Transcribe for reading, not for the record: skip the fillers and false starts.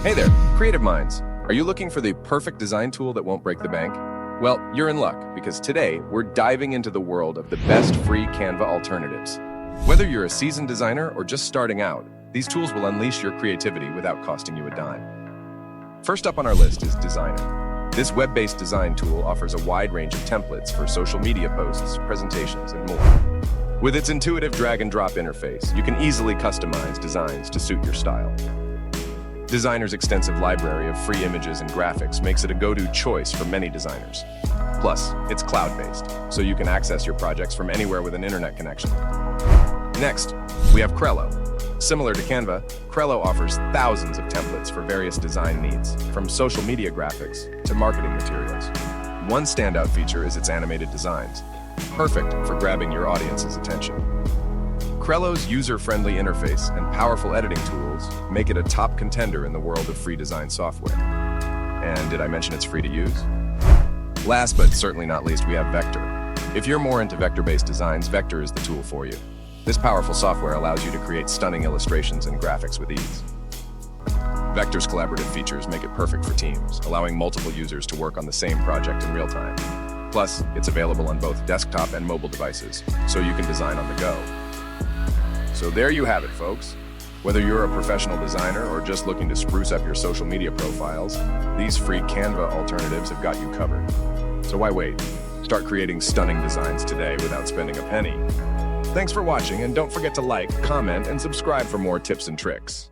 Hey there, creative minds. Are you looking for the perfect design tool that won't break the bank? Well, you're in luck, because today we're diving into the world of the best free Canva alternatives. Whether you're a seasoned designer or just starting out, these tools will unleash your creativity without costing you a dime. First up on our list is Designer. This web-based design tool offers a wide range of templates for social media posts, presentations, and more. With its intuitive drag-and-drop interface, you can easily customize designs to suit your style. Designer's extensive library of free images and graphics makes it a go-to choice for many designers. Plus, it's cloud-based, so you can access your projects from anywhere with an internet connection. Next, we have Crello. Similar to Canva, Crello offers thousands of templates for various design needs, from social media graphics to marketing materials. One standout feature is its animated designs, perfect for grabbing your audience's attention. Crello's user-friendly interface and powerful editing tools make it a top contender in the world of free design software. And did I mention it's free to use? Last but certainly not least, we have Vectr. If you're more into vector-based designs, Vectr is the tool for you. This powerful software allows you to create stunning illustrations and graphics with ease. Vectr's collaborative features make it perfect for teams, allowing multiple users to work on the same project in real time. Plus, it's available on both desktop and mobile devices, so you can design on the go. So there you have it, folks. Whether you're a professional designer or just looking to spruce up your social media profiles, these free Canva alternatives have got you covered. So why wait? Start creating stunning designs today without spending a penny. Thanks for watching, and don't forget to like, comment, and subscribe for more tips and tricks.